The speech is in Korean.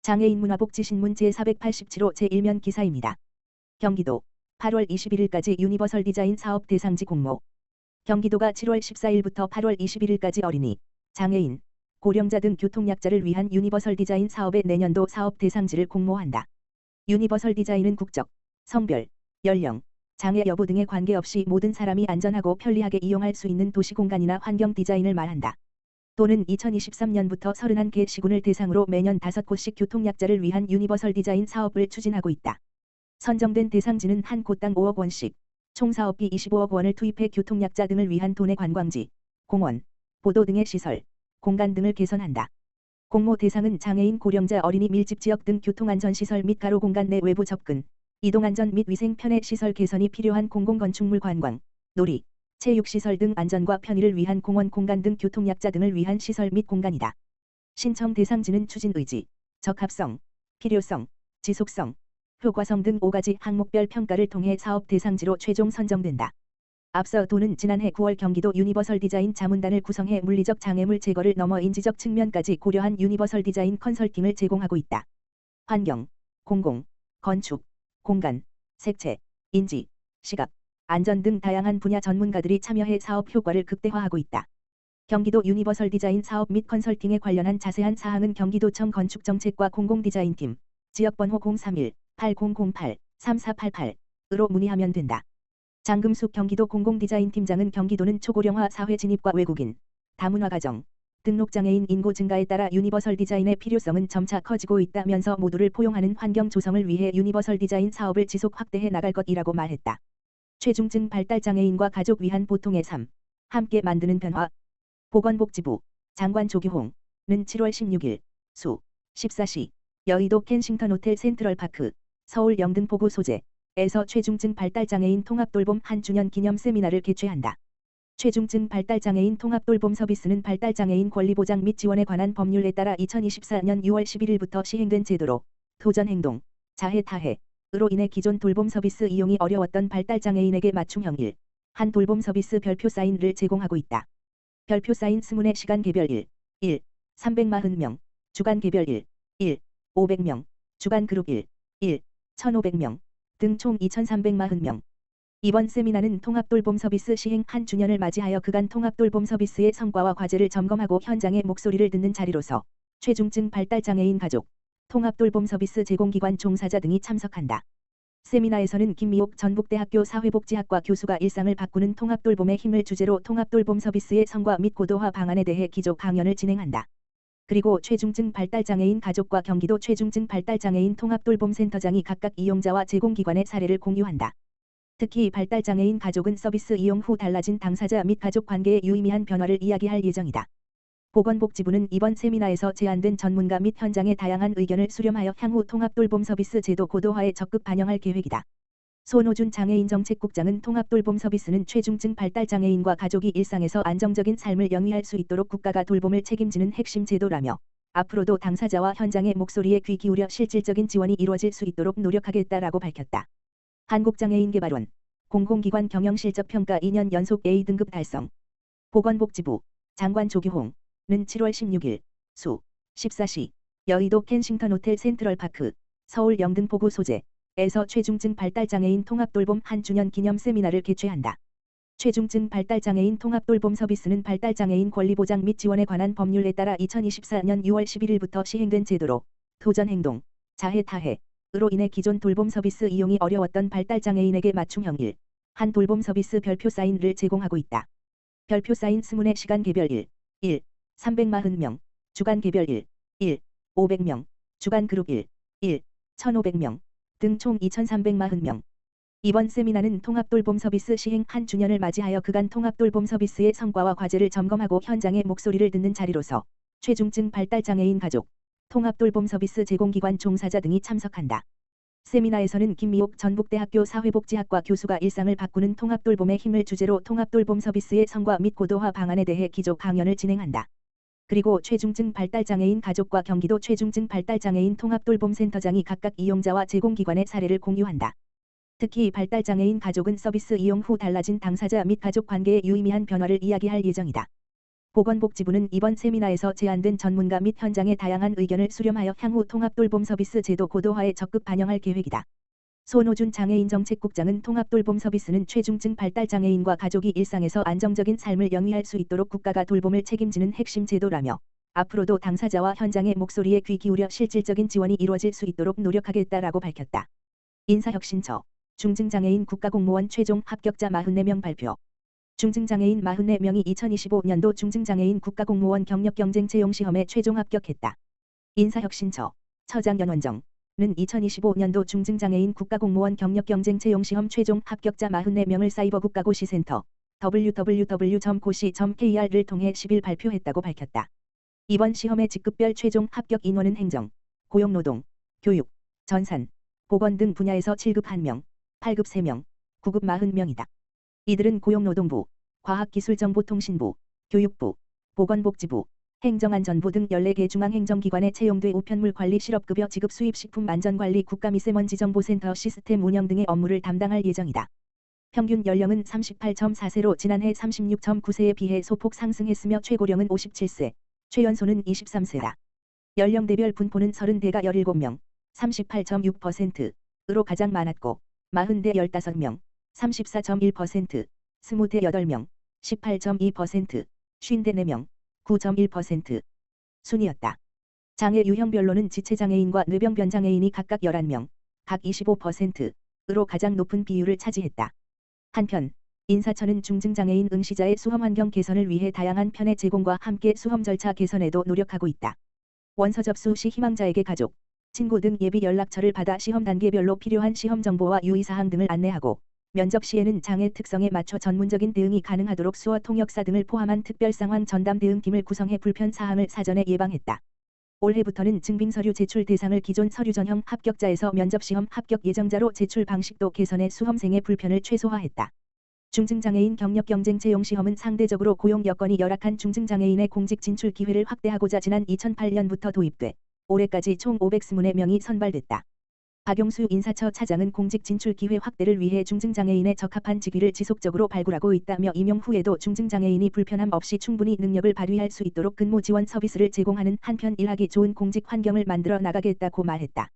장애인 문화복지신문 제487호 제1면 기사입니다. 경기도 8월 21일까지 유니버설 디자인 사업 대상지 공모. 경기도가 7월 14일부터 8월 21일까지 어린이, 장애인, 고령자 등 교통약자를 위한 유니버설 디자인 사업의 내년도 사업 대상지를 공모한다. 유니버설 디자인은 국적, 성별, 연령, 장애 여부 등에 관계없이 모든 사람이 안전하고 편리하게 이용할 수 있는 도시공간이나 환경 디자인을 말한다. 도는 2023년부터 31개 시군을 대상으로 매년 5곳씩 교통약자를 위한 유니버설 디자인 사업을 추진하고 있다. 선정된 대상지는 한 곳당 5억 원씩, 총 사업비 25억 원을 투입해 교통약자 등을 위한 도내 관광지, 공원, 보도 등의 시설, 공간 등을 개선한다. 공모 대상은 장애인, 고령자, 어린이 밀집지역 등 교통안전시설 및 가로공간 내 외부 접근, 이동안전 및 위생 편의 시설 개선이 필요한 공공건축물 관광, 놀이, 체육시설 등 안전과 편의를 위한 공원 공간 등 교통약자 등을 위한 시설 및 공간이다. 신청 대상지는 추진 의지, 적합성, 필요성, 지속성, 효과성 등 5가지 항목별 평가를 통해 사업 대상지로 최종 선정된다. 앞서 도는 지난해 9월 경기도 유니버설 디자인 자문단을 구성해 물리적 장애물 제거를 넘어 인지적 측면까지 고려한 유니버설 디자인 컨설팅을 제공하고 있다. 환경, 공공, 건축, 공간, 색채, 인지, 시각, 안전 등 다양한 분야 전문가들이 참여해 사업 효과를 극대화하고 있다. 경기도 유니버설 디자인 사업 및 컨설팅에 관련한 자세한 사항은 경기도청 건축정책과 공공디자인팀, 지역번호 031-8008-3488으로 문의하면 된다. 장금숙 경기도 공공디자인팀장은 경기도는 초고령화 사회 진입과 외국인, 다문화 가정, 등록장애인 인구 증가에 따라 유니버설 디자인의 필요성은 점차 커지고 있다면서 모두를 포용하는 환경 조성을 위해 유니버설 디자인 사업을 지속 확대해 나갈 것이라고 말했다. 최중증 발달장애인과 가족 위한 보통의 삶, 함께 만드는 변화. 보건복지부 장관 조규홍은 7월 16일 수 14시 여의도 켄싱턴 호텔 센트럴파크 서울 영등포구 소재에서 최중증 발달장애인 통합돌봄 1주년 기념 세미나를 개최한다. 최중증 발달장애인 통합돌봄 서비스는 발달장애인 권리보장 및 지원에 관한 법률에 따라 2024년 6월 11일부터 시행된 제도로 도전행동, 자해타해으로 인해 기존 돌봄 서비스 이용이 어려웠던 발달장애인에게 맞춤형 한 돌봄 서비스 별표 사인을 제공하고 있다. 별표 사인 스문의 시간 개별 1, 340명, 주간 개별 1, 500명, 주간 그룹 1, 1,500명 등 총 2,340명. 이번 세미나는 통합돌봄 서비스 시행 1주년을 맞이하여 그간 통합돌봄 서비스의 성과와 과제를 점검하고 현장의 목소리를 듣는 자리로서 최중증 발달장애인 가족, 통합돌봄 서비스 제공기관 종사자 등이 참석한다. 세미나에서는 김미옥 전북대학교 사회복지학과 교수가 일상을 바꾸는 통합돌봄의 힘을 주제로 통합돌봄 서비스의 성과 및 고도화 방안에 대해 기조 강연을 진행한다. 그리고 최중증 발달장애인 가족과 경기도 최중증 발달장애인 통합돌봄센터장이 각각 이용자와 제공기관의 사례를 공유한다. 특히 발달장애인 가족은 서비스 이용 후 달라진 당사자 및 가족 관계의 유의미한 변화를 이야기할 예정이다. 보건복지부는 이번 세미나에서 제안된 전문가 및 현장의 다양한 의견을 수렴하여 향후 통합돌봄 서비스 제도 고도화에 적극 반영할 계획이다. 손호준 장애인정책국장은 통합돌봄 서비스는 최중증 발달장애인과 가족이 일상에서 안정적인 삶을 영위할 수 있도록 국가가 돌봄을 책임지는 핵심 제도라며 앞으로도 당사자와 현장의 목소리에 귀 기울여 실질적인 지원이 이루어질 수 있도록 노력하겠다라고 밝혔다. 한국장애인개발원 공공기관 경영실적평가 2년 연속 A등급 달성. 보건복지부 장관 조규홍은 7월 16일 수 14시 여의도 켄싱턴 호텔 센트럴파크 서울 영등포구 소재에서 최중증 발달장애인 통합돌봄 1주년 기념 세미나를 개최한다. 최중증 발달장애인 통합돌봄 서비스는 발달장애인 권리보장 및 지원에 관한 법률에 따라 2024년 6월 11일부터 시행된 제도로 도전행동, 자해타해으로 인해 기존 돌봄 서비스 이용이 어려웠던 발달장애인에게 맞춤형 한 돌봄 서비스 별표 사인을 제공하고 있다. 별표 사인 스문의 시간 개별 1, 340명, 주간 개별 1, 500명, 주간 그룹 1, 1,500명 등 총 2,340명. 이번 세미나는 통합돌봄 서비스 시행 1주년을 맞이하여 그간 통합돌봄 서비스의 성과와 과제를 점검하고 현장의 목소리를 듣는 자리로서 최중증 발달장애인 가족, 통합돌봄 서비스 제공기관 종사자 등이 참석한다. 세미나에서는 김미옥 전북대학교 사회복지학과 교수가 일상을 바꾸는 통합돌봄의 힘을 주제로 통합돌봄 서비스의 성과 및 고도화 방안에 대해 기조 강연을 진행한다. 그리고 최중증 발달장애인 가족과 경기도 최중증 발달장애인 통합돌봄센터장이 각각 이용자와 제공기관의 사례를 공유한다. 특히 발달장애인 가족은 서비스 이용 후 달라진 당사자 및 가족 관계의 유의미한 변화를 이야기할 예정이다. 보건복지부는 이번 세미나에서 제안된 전문가 및 현장의 다양한 의견을 수렴하여 향후 통합돌봄 서비스 제도 고도화에 적극 반영할 계획이다. 손호준 장애인정책국장은 통합돌봄 서비스는 최중증 발달장애인과 가족이 일상에서 안정적인 삶을 영위할 수 있도록 국가가 돌봄을 책임지는 핵심 제도라며 앞으로도 당사자와 현장의 목소리에 귀 기울여 실질적인 지원이 이루어질 수 있도록 노력하겠다라고 밝혔다. 인사혁신처 중증장애인 국가공무원 최종 합격자 44명 발표. 중증장애인 44명이 2025년도 중증장애인 국가공무원 경력경쟁 채용시험에 최종 합격했다. 인사혁신처 처장 연원정은 2025년도 중증장애인 국가공무원 경력경쟁 채용시험 최종 합격자 44명을 사이버국가고시센터 www.고시.kr을 통해 10일 발표했다고 밝혔다. 이번 시험의 직급별 최종 합격 인원은 행정, 고용노동, 교육, 전산, 보건 등 분야에서 7급 1명, 8급 3명, 9급 40명이다. 이들은 고용노동부, 과학기술정보통신부, 교육부, 보건복지부, 행정안전부 등 14개 중앙행정기관에 채용돼 우편물 관리 실업급여 지급 수입식품 안전관리 국가미세먼지정보센터 시스템 운영 등의 업무를 담당할 예정이다. 평균 연령은 38.4세로 지난해 36.9세에 비해 소폭 상승했으며 최고령은 57세, 최연소는 23세다. 연령대별 분포는 30대가 17명, 38.6%으로 가장 많았고 40대 15명, 34.1%, 20대 8명, 18.2%, 50대 4명, 9.1% 순이었다. 장애 유형별로는 지체장애인과 뇌병변장애인이 각각 11명, 각 25%으로 가장 높은 비율을 차지했다. 한편 인사처는 중증장애인 응시자의 수험 환경 개선을 위해 다양한 편의 제공과 함께 수험 절차 개선에도 노력하고 있다. 원서 접수 시 희망자에게 가족, 친구 등 예비 연락처를 받아 시험 단계별로 필요한 시험 정보와 유의사항 등을 안내하고 면접 시에는 장애 특성에 맞춰 전문적인 대응이 가능하도록 수어 통역사 등을 포함한 특별상황 전담 대응팀을 구성해 불편 사항을 사전에 예방했다. 올해부터는 증빙서류 제출 대상을 기존 서류 전형 합격자에서 면접시험 합격 예정자로 제출 방식도 개선해 수험생의 불편을 최소화했다. 중증장애인 경력경쟁 채용시험은 상대적으로 고용 여건이 열악한 중증장애인의 공직 진출 기회를 확대하고자 지난 2008년부터 도입돼 올해까지 총 520명이 선발됐다. 박용수 인사처 차장은 공직 진출 기회 확대를 위해 중증장애인에 적합한 직위를 지속적으로 발굴하고 있다며 임용 후에도 중증장애인이 불편함 없이 충분히 능력을 발휘할 수 있도록 근무 지원 서비스를 제공하는 한편 일하기 좋은 공직 환경을 만들어 나가겠다고 말했다.